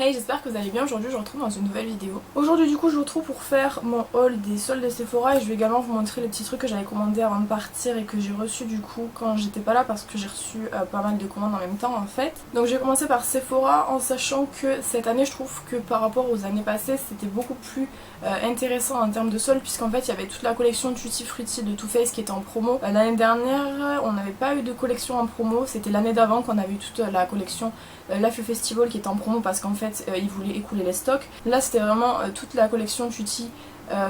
Hey, j'espère que vous allez bien. Aujourd'hui je vous retrouve dans une nouvelle vidéo. Aujourd'hui du coup je vous retrouve pour faire mon haul des soldes de Sephora et je vais également vous montrer les petits trucs que j'avais commandés avant de partir et que j'ai reçu du coup quand j'étais pas là parce que j'ai reçu pas mal de commandes en même temps en fait. Donc je vais commencer par Sephora en sachant que cette année je trouve que par rapport aux années passées c'était beaucoup plus intéressant en termes de soldes puisqu'en fait il y avait toute la collection Tutti Frutti de Too Faced qui était en promo. L'année dernière on n'avait pas eu de collection en promo, c'était l'année d'avant qu'on avait eu toute la collection Life Festival qui était en promo parce qu'en fait ils voulaient écouler les stocks. Là c'était vraiment toute la collection Tutti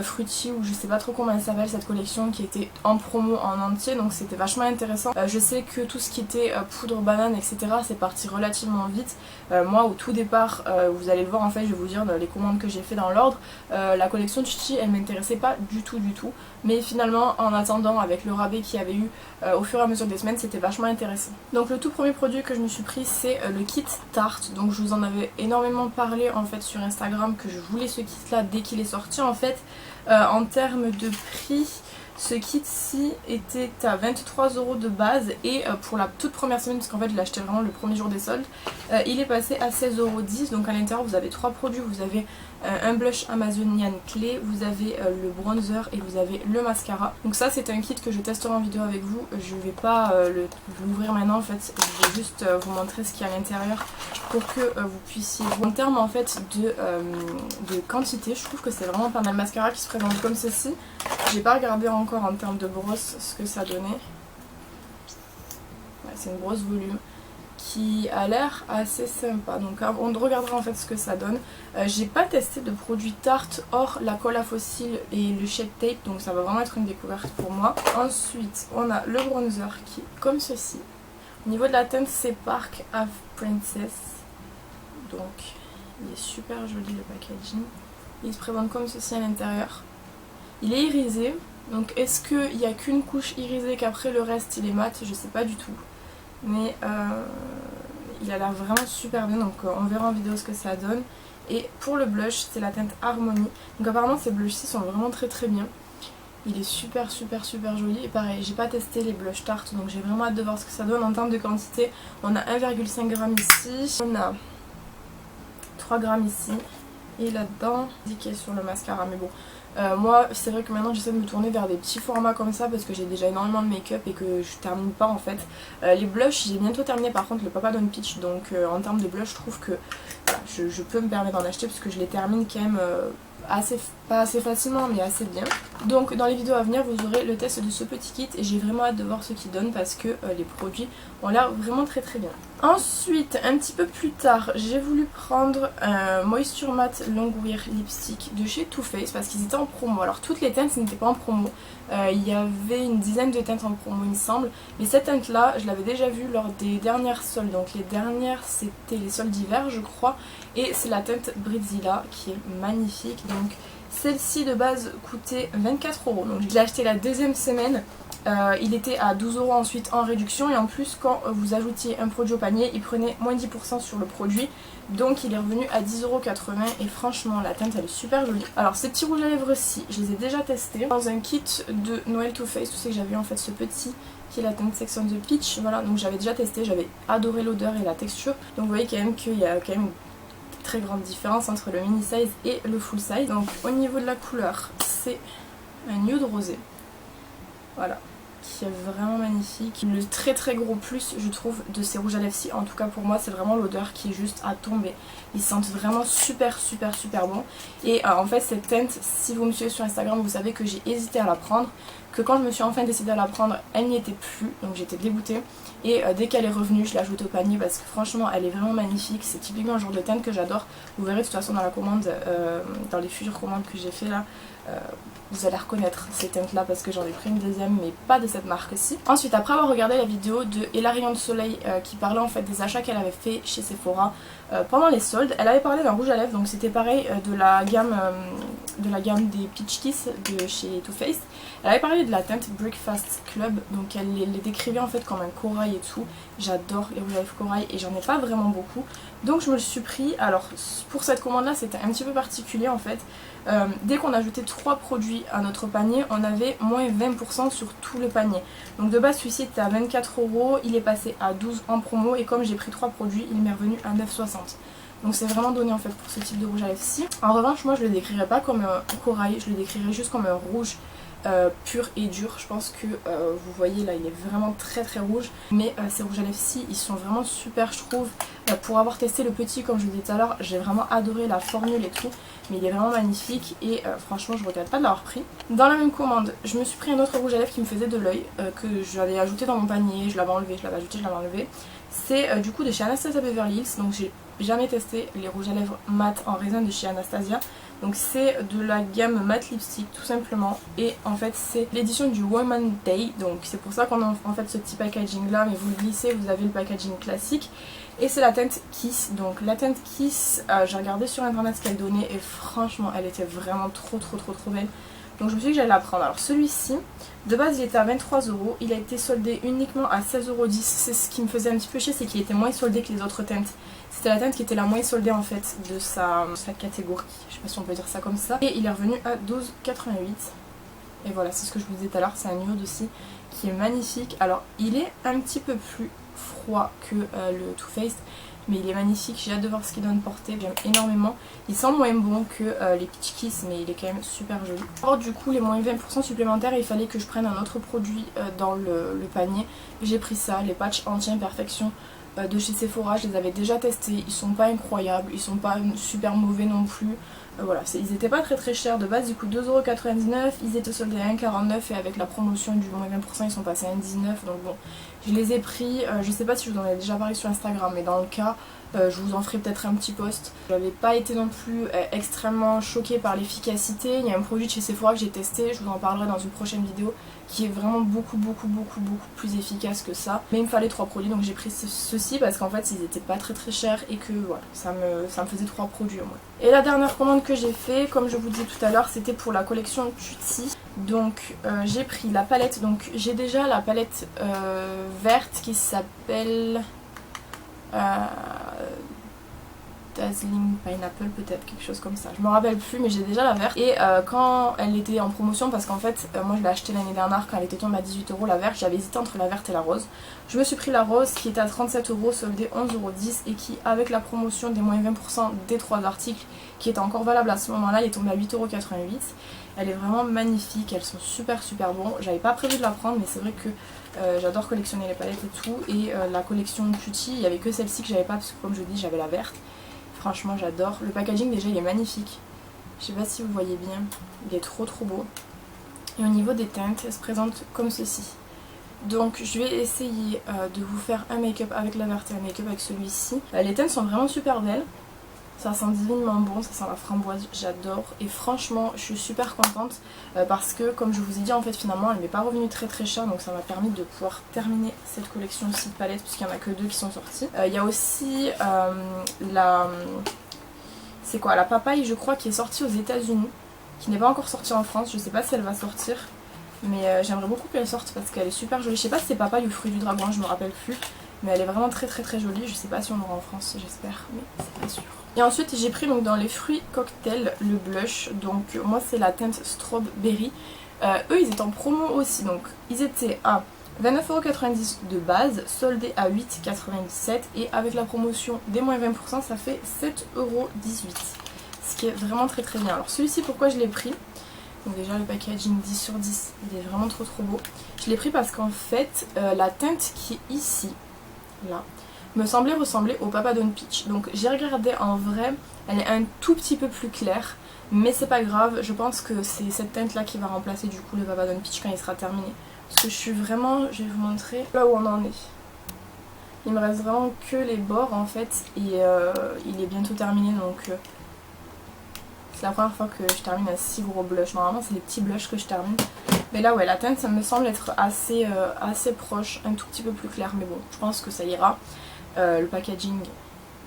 Frutti ou je sais pas trop comment elle s'appelle cette collection qui était en promo en entier, donc c'était vachement intéressant. Je sais que tout ce qui était poudre banane etc c'est parti relativement vite. Moi au tout départ vous allez le voir en fait, je vais vous dire les commandes que j'ai fait dans l'ordre. La collection Tutti elle m'intéressait pas du tout mais finalement en attendant avec le rabais qu'il y avait eu au fur et à mesure des semaines c'était vachement intéressant. Donc le tout premier produit que je me suis pris c'est le kit Tarte. Donc je vous en avais énormément parlé en fait sur Instagram que je voulais ce kit là dès qu'il est sorti en fait. En termes de prix, ce kit-ci était à 23 € de base et pour la toute première semaine, parce qu'en fait je l'ai acheté vraiment le premier jour des soldes, il est passé à 16,10 €. Donc à l'intérieur vous avez trois produits, vous avez un blush Amazonian Clay, vous avez le bronzer et vous avez le mascara. Donc ça c'est un kit que je testerai en vidéo avec vous, je vais pas l'ouvrir maintenant en fait, je vais juste vous montrer ce qu'il y a à l'intérieur pour que vous puissiez voir. En termes en fait de quantité, je trouve que c'est vraiment pas mal. Le mascara qui se présente comme ceci, j'ai pas regardé encore en termes de brosse ce que ça donnait. Ouais, c'est une brosse volume qui a l'air assez sympa, donc on regardera en fait ce que ça donne. J'ai pas testé de produits Tarte hors la colle à fossiles et le Shape Tape, donc ça va vraiment être une découverte pour moi. Ensuite on a le bronzer qui est comme ceci. Au niveau de la teinte c'est Park Ave Princess, donc il est super joli le packaging. Il se présente comme ceci à l'intérieur. Il est irisé, donc est-ce qu'il n'y a qu'une couche irisée qu'après le reste il est mat, je sais pas du tout. Mais il a l'air vraiment super bien, donc on verra en vidéo ce que ça donne. Et pour le blush c'est la teinte Harmony, donc apparemment ces blushs-ci sont vraiment très bien. Il est super joli et pareil j'ai pas testé les blush Tarte donc j'ai vraiment hâte de voir ce que ça donne. En termes de quantité on a 1,5 g ici, on a 3 g ici et là-dedans indiqué sur le mascara, mais bon moi c'est vrai que maintenant j'essaie de me tourner vers des petits formats comme ça parce que j'ai déjà énormément de make-up et que je termine pas en fait. Les blushs j'ai bientôt terminé par contre le Papa Don't Peach, donc en termes de blush je trouve que voilà, je peux me permettre d'en acheter parce que je les termine quand même pas assez facilement mais assez bien. Donc dans les vidéos à venir vous aurez le test de ce petit kit et j'ai vraiment hâte de voir ce qu'il donne parce que les produits ont l'air vraiment très bien. Ensuite un petit peu plus tard j'ai voulu prendre un Moisture Matte Long Wear Lipstick de chez Too Faced parce qu'ils étaient en promo. Alors toutes les teintes n'étaient pas en promo, il y avait une dizaine de teintes en promo il me semble, mais cette teinte là je l'avais déjà vue lors des dernières soldes, donc les dernières c'était les soldes d'hiver je crois, et c'est la teinte Britzilla qui est magnifique. Donc celle-ci de base coûtait 24 €, donc je l'ai acheté la deuxième semaine. Il était à 12 € ensuite en réduction et en plus quand vous ajoutiez un produit au panier il prenait moins 10% sur le produit, donc il est revenu à 10,80 € et franchement la teinte elle est super jolie. Alors ces petits rouges à lèvres ci je les ai déjà testés dans un kit de Noël Too Faced, tu sais que j'avais en fait ce petit qui est la teinte Sex on the Peach, voilà, donc j'avais déjà testé, j'avais adoré l'odeur et la texture, donc vous voyez quand même qu'il y a quand même une très grande différence entre le mini size et le full size. Donc au niveau de la couleur c'est un nude rosé, voilà, qui est vraiment magnifique. Le très gros plus je trouve de ces rouges à lèvres-ci, en tout cas pour moi c'est vraiment l'odeur qui est juste à tomber. Ils sentent vraiment super bon et en fait cette teinte, si vous me suivez sur Instagram vous savez que j'ai hésité à la prendre, que quand je me suis enfin décidée à la prendre elle n'y était plus, donc j'étais dégoûtée et dès qu'elle est revenue je l'ai ajoutée au panier parce que franchement elle est vraiment magnifique. C'est typiquement un genre de teinte que j'adore, vous verrez de toute façon dans la commande, dans les futures commandes que j'ai fait là, vous allez reconnaître ces teintes là parce que j'en ai pris une deuxième mais pas de cette marque ci. Ensuite après avoir regardé la vidéo de Hilarion de Soleil qui parlait en fait des achats qu'elle avait fait chez Sephora pendant les soldes, elle avait parlé d'un rouge à lèvres, donc c'était pareil de la gamme des Peach Kiss de chez Too Faced. Elle avait parlé de la teinte Breakfast Club, donc elle les décrivait en fait comme un corail et tout. J'adore les rouges à lèvres corail et j'en ai pas vraiment beaucoup, donc je me le suis pris. Alors pour cette commande là c'était un petit peu particulier en fait. Dès qu'on ajoutait 3 produits à notre panier on avait moins 20% sur tout le panier. Donc de base celui-ci était à 24 €, il est passé à 12 € en promo et comme j'ai pris 3 produits il m'est revenu à 9,60 €. Donc c'est vraiment donné en fait pour ce type de rouge à lèvres-ci. En revanche moi je le décrirais pas comme un corail, je le décrirais juste comme un rouge pur et dur. Je pense que vous voyez là il est vraiment très très rouge. Mais ces rouges à lèvres-ci ils sont vraiment super je trouve. Pour avoir testé le petit comme je vous disais tout à l'heure, j'ai vraiment adoré la formule et tout. Mais il est vraiment magnifique et franchement je regrette pas de l'avoir pris. Dans la même commande je me suis pris un autre rouge à lèvres qui me faisait de l'œil, que j'avais ajouté dans mon panier, je l'avais enlevé, je l'avais ajouté, je l'avais enlevé. C'est du coup de chez Anastasia Beverly Hills, donc j'ai jamais testé les rouges à lèvres mat en raisin de chez Anastasia. Donc c'est de la gamme matte lipstick tout simplement, et en fait c'est l'édition du Woman Day, donc c'est pour ça qu'on a en fait ce petit packaging là, mais vous le glissez, vous avez le packaging classique. Et c'est la teinte Kiss, donc la teinte Kiss, j'ai regardé sur internet ce qu'elle donnait et franchement elle était vraiment trop belle. Donc je me suis dit que j'allais la prendre. Alors celui-ci, de base il était à 23 €, il a été soldé uniquement à 16,10 €. C'est ce qui me faisait un petit peu chier, c'est qu'il était moins soldé que les autres teintes. C'était la teinte qui était la moins soldée en fait de sa catégorie, je sais pas si on peut dire ça comme ça. Et il est revenu à 12,88 €. Et voilà, c'est ce que je vous disais tout à l'heure, c'est un nude aussi qui est magnifique. Alors il est un petit peu plus froid que le Too Faced, mais il est magnifique, j'ai hâte de voir ce qu'il donne porter, j'aime énormément. Il sent moins bon que les Peach Kiss, mais il est quand même super joli. Alors du coup les moins 20% supplémentaires, il fallait que je prenne un autre produit dans le panier. J'ai pris ça, les patchs anti-imperfection de chez Sephora, je les avais déjà testés, ils sont pas incroyables, ils sont pas super mauvais non plus. Voilà, ils étaient pas très chers de base, ils coûtent 2,99 €, ils étaient soldés à 1,49 € et avec la promotion du moins 20% ils sont passés à 1,19 €, donc bon, je les ai pris, je sais pas si je vous en ai déjà parlé sur Instagram, mais dans le cas, je vous en ferai peut-être un petit post. J'avais pas été non plus extrêmement choquée par l'efficacité, il y a un produit de chez Sephora que j'ai testé, je vous en parlerai dans une prochaine vidéo, qui est vraiment beaucoup plus efficace que ça. Mais il me fallait 3 produits, donc j'ai pris ceci parce qu'en fait ils étaient pas très chers et que voilà, ça me faisait 3 produits au moins. Et la dernière commande que j'ai fait, comme je vous disais tout à l'heure, c'était pour la collection Cutie. Donc j'ai pris la palette, donc j'ai déjà la palette verte qui s'appelle Dazzling Pineapple, peut-être quelque chose comme ça, je me rappelle plus, mais j'ai déjà la verte. Et quand elle était en promotion, parce qu'en fait moi je l'ai achetée l'année dernière quand elle était tombée à 18 € la verte, j'avais hésité entre la verte et la rose. Je me suis pris la rose qui était à 37 €, soldée 11,10 € et qui avec la promotion des moins 20% des 3 articles qui était encore valable à ce moment là, elle est tombée à 8,88 €. Elle est vraiment magnifique, elles sont super bons. J'avais pas prévu de la prendre, mais c'est vrai que j'adore collectionner les palettes et tout. Et la collection Cutie, il n'y avait que celle-ci que j'avais pas parce que comme je dis j'avais la verte. Franchement j'adore. Le packaging déjà il est magnifique. Je sais pas si vous voyez bien. Il est trop beau. Et au niveau des teintes, elle se présente comme ceci. Donc je vais essayer de vous faire un make-up avec la verte et un make-up avec celui-ci. Les teintes sont vraiment super belles. Ça sent divinement bon, ça sent la framboise, j'adore. Et franchement je suis super contente parce que comme je vous ai dit en fait finalement elle m'est pas revenue très cher. Donc ça m'a permis de pouvoir terminer cette collection aussi de palettes puisqu'il n'y en a que 2 qui sont sorties. Il y a aussi c'est quoi, la papaye je crois qui est sortie aux États-Unis, qui n'est pas encore sortie en France, je sais pas si elle va sortir. Mais j'aimerais beaucoup qu'elle sorte parce qu'elle est super jolie. Je sais pas si c'est papaye ou fruit du dragon, je me rappelle plus. Mais elle est vraiment très jolie, je sais pas si on aura en France, j'espère, mais c'est pas sûr. Et ensuite j'ai pris donc dans les fruits cocktail le blush, donc moi c'est la teinte Strawberry. Eux ils étaient en promo aussi, donc ils étaient à 29,90 € de base, soldés à 8,97 € et avec la promotion des moins 20% ça fait 7,18 €. Ce qui est vraiment très bien. Alors celui-ci pourquoi je l'ai pris? Donc déjà le packaging 10 sur 10, il est vraiment trop beau. Je l'ai pris parce qu'en fait la teinte qui est ici, là, me semblait ressembler au Papadon Peach. Donc j'ai regardé en vrai, elle est un tout petit peu plus claire, mais c'est pas grave, je pense que c'est cette teinte là qui va remplacer du coup le Papadon Peach quand il sera terminé. Parce que je suis vraiment, je vais vous montrer là où on en est. Il me reste vraiment que les bords en fait et il est bientôt terminé donc c'est la première fois que je termine un si gros blush. Normalement c'est les petits blushs que je termine. Mais là ouais, la teinte ça me semble être assez proche, un tout petit peu plus clair, mais bon je pense que ça ira. Le packaging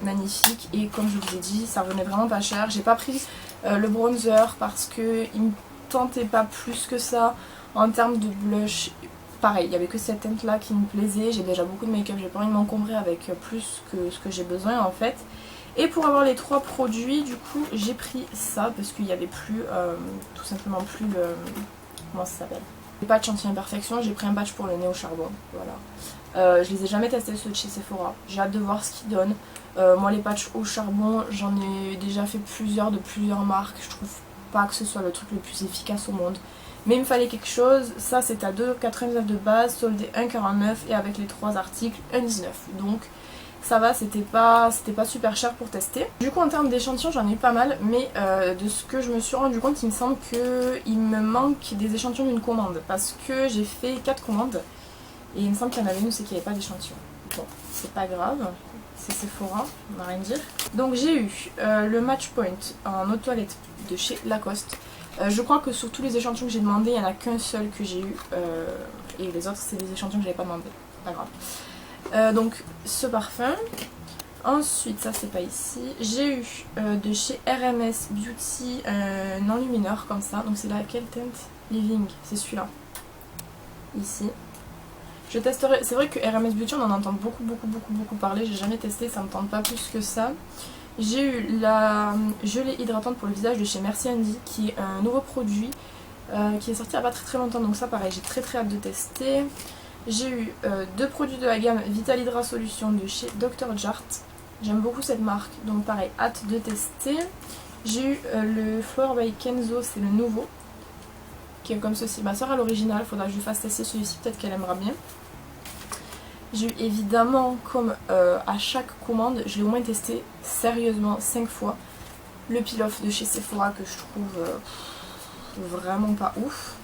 magnifique et comme je vous ai dit ça revenait vraiment pas cher. J'ai pas pris le bronzer parce que il me tentait pas plus que ça. En termes de blush, pareil, il n'y avait que cette teinte là qui me plaisait. J'ai déjà beaucoup de make-up, j'ai pas envie de m'encombrer avec plus que ce que j'ai besoin en fait. Et pour avoir les 3 produits, du coup j'ai pris ça parce qu'il n'y avait plus, tout simplement plus le... comment ça s'appelle, les patchs anti-imperfection. J'ai pris un patch pour le nez au charbon, voilà. Je les ai jamais testés ceux de chez Sephora. J'ai hâte de voir ce qu'ils donnent. Moi les patchs au charbon, j'en ai déjà fait plusieurs de plusieurs marques. Je trouve pas que ce soit le truc le plus efficace au monde. Mais il me fallait quelque chose. Ça c'est à 2,99 de base, soldé 1,49 et avec les 3 articles 1,19. Donc ça va, c'était pas super cher pour tester. Du coup en termes d'échantillons j'en ai eu pas mal, mais de ce que je me suis rendu compte, il me semble qu'il me manque des échantillons d'une commande. Parce que j'ai fait 4 commandes et il me semble qu'il y en avait une, c'est qu'il n'y avait pas d'échantillon. Bon, c'est pas grave, c'est Sephora, on va rien dire. Donc j'ai eu le Match Point en eau de toilette de chez Lacoste. Je crois que sur tous les échantillons que j'ai demandé, il n'y en a qu'un seul que j'ai eu. Et les autres, c'est des échantillons que j'avais pas demandé. Pas grave. Donc ce parfum. Ensuite, ça c'est pas ici. J'ai eu de chez RMS Beauty un enlumineur comme ça. Donc c'est laquelle teinte Living, c'est celui-là. Ici. Je testerai. C'est vrai que RMS Beauty, on en entend beaucoup parler. J'ai jamais testé, ça me tente pas plus que ça. J'ai eu la gelée hydratante pour le visage de chez Merci Andy, qui est un nouveau produit qui est sorti il n'y a pas très longtemps. Donc ça pareil, j'ai très hâte de tester. J'ai eu 2 produits de la gamme Vital Hydra Solution de chez Dr. Jart. J'aime beaucoup cette marque, donc pareil, hâte de tester. J'ai eu le Flower by Kenzo, c'est le nouveau, qui est comme ceci. Ma soeur a l'original, faudra que je lui fasse tester celui-ci, peut-être qu'elle aimera bien. J'ai eu évidemment, comme à chaque commande, je l'ai au moins testé sérieusement 5 fois, le peel-off de chez Sephora que je trouve vraiment pas ouf.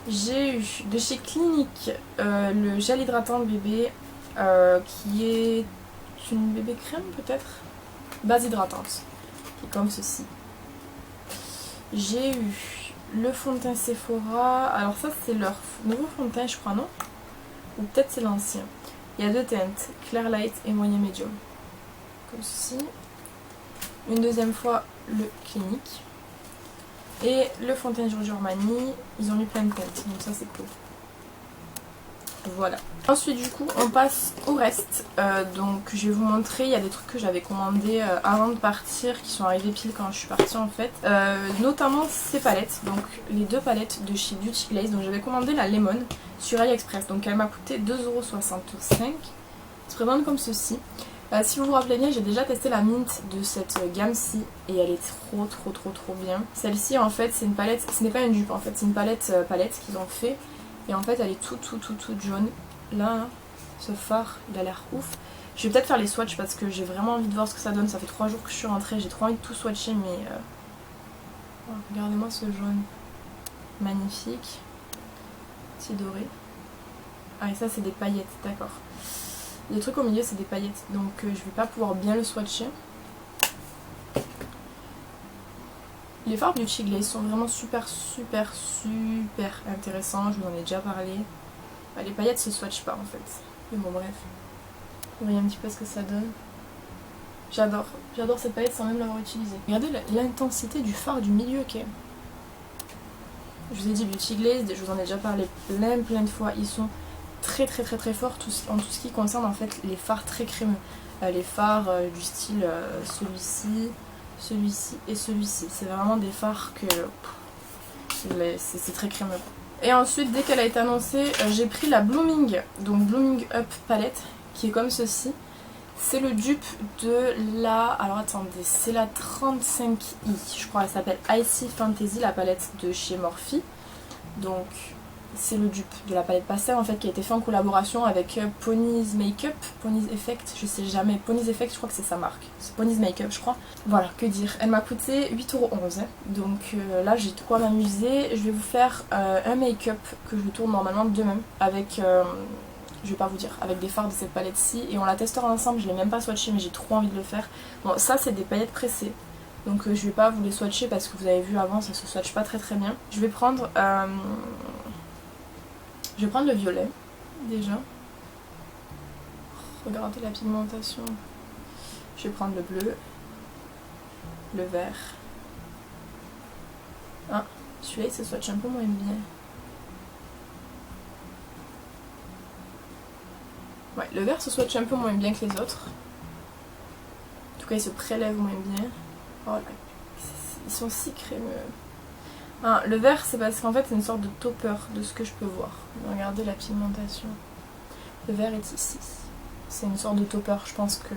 J'ai eu de chez Clinique le gel hydratant bébé qui est une bébé crème peut-être, base hydratante, qui est comme ceci. J'ai eu le fond de teint Sephora, alors ça c'est leur nouveau fond de teint je crois, non? Ou peut-être c'est l'ancien. Il y a 2 teintes, Clear Light et Moyen Medium. Comme ceci. Une deuxième fois le Clinique. Et le fond de teint Giorgio Armani, ils ont mis plein de teintes, donc ça c'est cool. Voilà. Ensuite du coup on passe au reste. Donc je vais vous montrer, il y a des trucs que j'avais commandés avant de partir, qui sont arrivés pile quand je suis partie en fait. Notamment ces palettes, donc les 2 palettes de chez Beauty Glaze. Donc j'avais commandé la Lemon sur AliExpress, donc elle m'a coûté 2,65 €. Se présente comme ceci. Si vous vous rappelez bien, j'ai déjà testé la Mint de cette gamme-ci et elle est trop bien. Celle-ci en fait c'est une palette, ce n'est pas une dupe en fait, c'est une palette qu'ils ont fait. Et en fait elle est toute jaune. Là, ce phare, il a l'air ouf. Je vais peut-être faire les swatchs parce que j'ai vraiment envie de voir ce que ça donne. Ça fait 3 jours que je suis rentrée, j'ai trop envie de tout swatcher mais... Oh, regardez-moi ce jaune. Magnifique. Petit doré. Ah et ça c'est des paillettes, d'accord. Le truc au milieu c'est des paillettes, donc je vais pas pouvoir bien le swatcher. Les fards Beauty Glaze sont vraiment super intéressants, je vous en ai déjà parlé. Bah, les paillettes se swatchent pas en fait, mais bon bref. Vous voyez un petit peu ce que ça donne. J'adore cette palette sans même l'avoir utilisée. Regardez l'intensité du fard du milieu qui est. Je vous ai dit Beauty Glaze, je vous en ai déjà parlé plein de fois, ils sont très forts en tout ce qui concerne en fait les fards très crémeux. Les fards du style celui-ci et celui-ci. C'est vraiment des fards que c'est très crémeux. Et ensuite dès qu'elle a été annoncée, j'ai pris la Blooming, donc Blooming Up palette, qui est comme ceci. C'est le dupe de la... Alors attendez, c'est la 35i, je crois, elle s'appelle Icy Fantasy, la palette de chez Morphe. Donc c'est le dupe de la palette pastel en fait qui a été fait en collaboration avec Pony's Makeup, Pony's Effect, je sais jamais, Pony's Effect je crois que c'est sa marque, c'est Pony's Makeup je crois. Voilà, que dire, elle m'a coûté 8,11 €, donc là j'ai de quoi m'amuser. Je vais vous faire un make-up que je vous tourne normalement demain avec, je vais pas vous dire, avec des fards de cette palette-ci et on la testera ensemble, je l'ai même pas swatché mais j'ai trop envie de le faire. Bon ça c'est des paillettes pressées. Donc je vais pas vous les swatcher parce que vous avez vu avant ça se swatche pas très bien. Je vais prendre le violet, déjà. Regardez la pigmentation. Je vais prendre le bleu, le vert. Ah, celui-là il se swatch un peu moins bien. Ouais, le vert se swatch un peu moins bien que les autres. En tout cas, il se prélève moins bien. Oh là, ils sont si crémeux. Ah, le vert c'est parce qu'en fait c'est une sorte de topper de ce que je peux voir. Regardez la pigmentation. Le vert est ici. C'est une sorte de topper, je pense que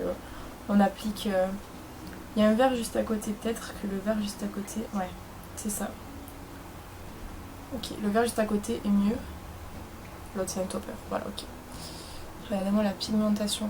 on applique... Il y a un vert juste à côté, peut-être que le vert juste à côté... Ouais, c'est ça. Ok, le vert juste à côté est mieux. L'autre c'est un topper, voilà, ok. Regardez-moi la pigmentation.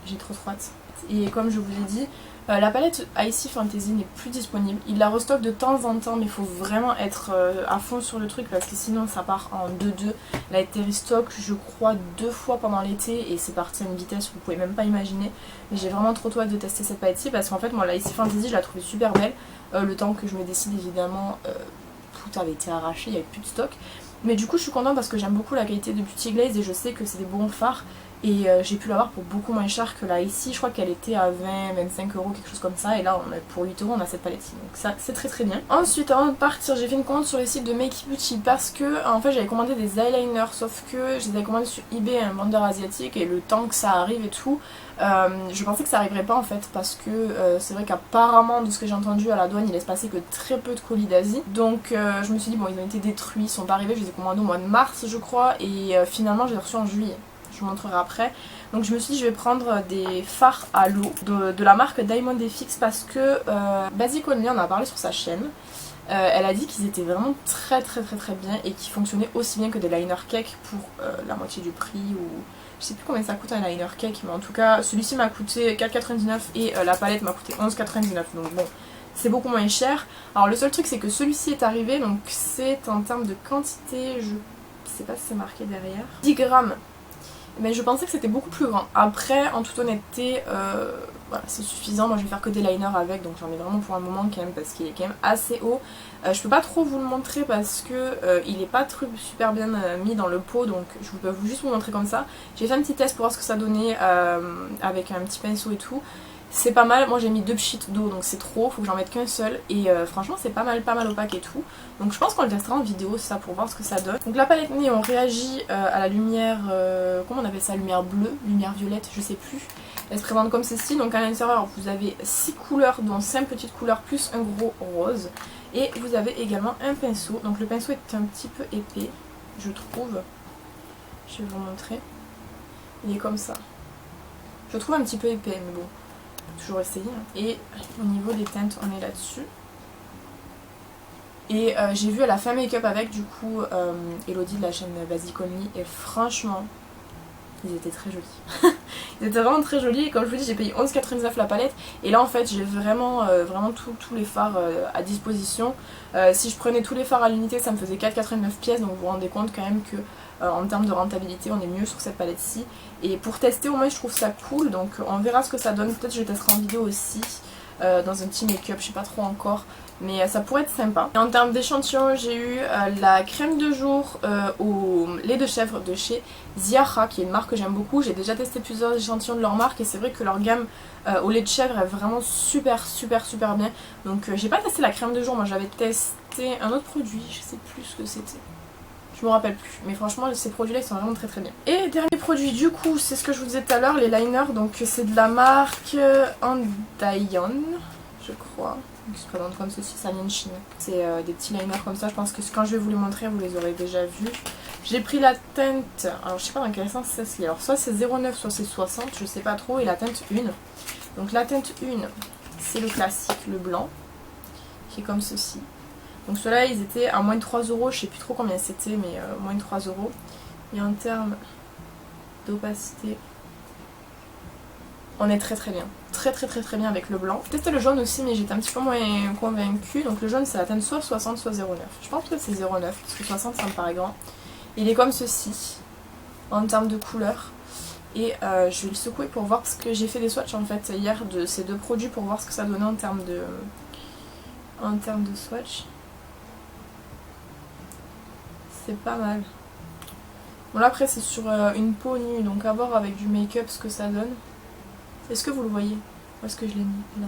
J'ai trop hâte. Et comme je vous l'ai dit, la palette Icy Fantasy n'est plus disponible. Il la restock de temps en temps, mais il faut vraiment être à fond sur le truc parce que sinon ça part en 2-2. Elle a été restock, je crois, 2 fois pendant l'été et c'est parti à une vitesse que vous pouvez même pas imaginer. Mais j'ai vraiment trop hâte de tester cette palette-ci parce qu'en fait, moi, la Icy Fantasy, je la trouvais super belle. Le temps que je me décide, évidemment, tout avait été arraché, il n'y avait plus de stock. Mais du coup, je suis contente parce que j'aime beaucoup la qualité de Beauty Glaze et je sais que c'est des bons fards. Et j'ai pu l'avoir pour beaucoup moins cher que là ici, je crois qu'elle était à 20-25 euros, quelque chose comme ça, et là pour 8 euros on a cette palette-ci, donc ça c'est très très bien. Ensuite avant de partir, j'ai fait une commande sur le site de Make Beauty parce que en fait j'avais commandé des eyeliners, sauf que je les avais commandés sur eBay, un vendeur asiatique, et le temps que ça arrive et tout, je pensais que ça arriverait pas en fait, parce que c'est vrai qu'apparemment de ce que j'ai entendu à la douane il laisse passer que très peu de colis d'Asie, donc je me suis dit bon ils ont été détruits, ils sont pas arrivés, je les ai commandés au mois de mars je crois, et finalement j'ai reçu en juillet. Je vous montrerai après. Donc je me suis dit je vais prendre des fards à l'eau de la marque Diamond FX parce que Basic Only en a parlé sur sa chaîne. Elle a dit qu'ils étaient vraiment très bien et qu'ils fonctionnaient aussi bien que des liner cake pour la moitié du prix ou... Je sais plus combien ça coûte un liner cake, mais en tout cas celui-ci m'a coûté 4,99 et la palette m'a coûté 11,99, donc bon c'est beaucoup moins cher. Alors le seul truc c'est que celui-ci est arrivé, donc c'est en termes de quantité, je sais pas si c'est marqué derrière, 10 grammes. Mais je pensais que c'était beaucoup plus grand. Après, en toute honnêteté, voilà, c'est suffisant. Moi je vais faire que des liners avec, donc j'en ai vraiment pour un moment quand même parce qu'il est quand même assez haut. Je peux pas trop vous le montrer parce que il est pas super bien mis dans le pot, donc je peux juste vous montrer comme ça. J'ai fait un petit test pour voir ce que ça donnait avec un petit pinceau et tout. C'est pas mal, moi j'ai mis 2 pchits d'eau donc c'est trop, faut que j'en mette qu'un seul et franchement c'est pas mal opaque et tout. Donc je pense qu'on le testera en vidéo ça pour voir ce que ça donne. Donc la palette nez on réagit à la lumière, comment on appelle ça, lumière bleue, lumière violette, je sais plus. Elle se présente comme ceci, donc à l'intérieur vous avez 6 couleurs dont 5 petites couleurs plus un gros rose. Et vous avez également un pinceau, donc le pinceau est un petit peu épais je trouve. Je vais vous montrer. Il est comme ça. Je le trouve un petit peu épais mais bon. Toujours essayer. Et au niveau des teintes, on est là-dessus. Et j'ai vu à la fin make-up avec du coup Elodie de la chaîne Basic Only et franchement, ils étaient très jolis. Ils étaient vraiment très jolis et comme je vous dis, j'ai payé 11,99 la palette et là en fait j'ai vraiment, vraiment tous les fards à disposition. Si je prenais tous les fards à l'unité, ça me faisait 4,89 pièces, donc vous vous rendez compte quand même que en termes de rentabilité on est mieux sur cette palette-ci. Et pour tester au moins je trouve ça cool, donc on verra ce que ça donne, peut-être je le testerai en vidéo aussi dans un petit make-up, je sais pas trop encore. Mais ça pourrait être sympa. Et en termes d'échantillons, j'ai eu la crème de jour au lait de chèvre de chez Ziara, qui est une marque que j'aime beaucoup. J'ai déjà testé plusieurs échantillons de leur marque et c'est vrai que leur gamme au lait de chèvre est vraiment super bien. Donc j'ai pas testé la crème de jour, moi j'avais testé un autre produit, je sais plus ce que c'était. Je me rappelle plus, mais franchement ces produits là ils sont vraiment très bien. Et dernier produit du coup, c'est ce que je vous disais tout à l'heure, les liners, donc c'est de la marque Andayon, je crois. Qui se présente comme ceci, ça vient de Chine. C'est des petits liners comme ça, je pense que quand je vais vous les montrer, vous les aurez déjà vus. J'ai pris la teinte, alors je sais pas dans quel sens c'est, alors soit c'est 0,9 soit c'est 60, je sais pas trop, et la teinte 1. Donc la teinte 1, c'est le classique, le blanc, qui est comme ceci. Donc ceux-là, ils étaient à moins de 3 euros, je sais plus trop combien c'était, mais moins de 3 euros. Et en termes d'opacité, on est très bien. Très bien avec le blanc. J'ai testé le jaune aussi mais j'étais un petit peu moins convaincue. Donc le jaune c'est la teinte soit 60 soit 0,9. Je pense que c'est 0,9 parce que 60 ça me paraît grand. Il est comme ceci en termes de couleur. Et je vais le secouer pour voir parce que j'ai fait des swatchs en fait hier de ces deux produits pour voir ce que ça donnait en termes de swatch. C'est pas mal. Bon là après c'est sur une peau nue donc à voir avec du make-up ce que ça donne. Est-ce que vous le voyez? Où est-ce que je l'ai mis? Là.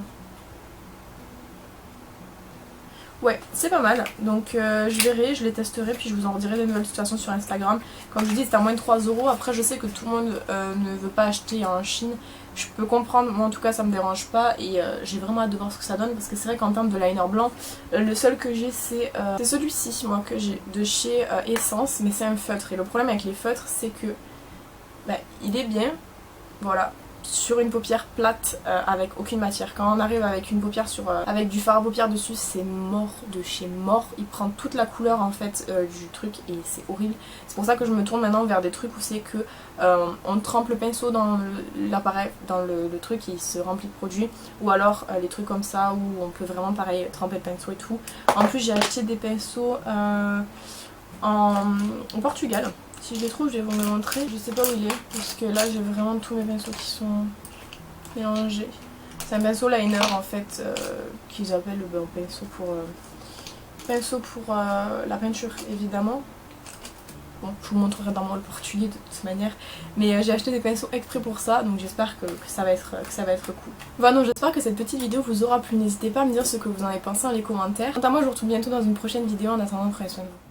Ouais, c'est pas mal. Donc je verrai, je les testerai, puis je vous en redirai des nouvelles de toute façon sur Instagram. Comme je vous dis, c'est à moins de 3 euros. Après, je sais que tout le monde ne veut pas acheter en Chine. Je peux comprendre, moi en tout cas ça me dérange pas. Et j'ai vraiment hâte de voir ce que ça donne. Parce que c'est vrai qu'en termes de liner blanc, le seul que j'ai c'est celui-ci, moi, que j'ai de chez Essence. Mais c'est un feutre. Et le problème avec les feutres, c'est que il est bien, voilà, sur une paupière plate avec aucune matière. Quand on arrive avec une paupière avec du fard à paupières dessus, c'est mort de chez mort. Il prend toute la couleur en fait du truc et c'est horrible. C'est pour ça que je me tourne maintenant vers des trucs où c'est que on trempe le pinceau dans l'appareil, dans le truc et il se remplit de produit. Ou alors les trucs comme ça où on peut vraiment pareil tremper le pinceau et tout. En plus j'ai acheté des pinceaux au Portugal. Si je les trouve, je vais vous les montrer. Je sais pas où il est, parce que là j'ai vraiment tous mes pinceaux qui sont mélangés. C'est un pinceau liner en fait, qu'ils appellent pinceau pour la peinture évidemment. Bon, je vous montrerai dans le portugais de toute manière. Mais j'ai acheté des pinceaux exprès pour ça, donc j'espère que ça va être cool. Voilà, donc j'espère que cette petite vidéo vous aura plu. N'hésitez pas à me dire ce que vous en avez pensé dans les commentaires. Quant à moi, je vous retrouve bientôt dans une prochaine vidéo. En attendant, prenez soin de vous.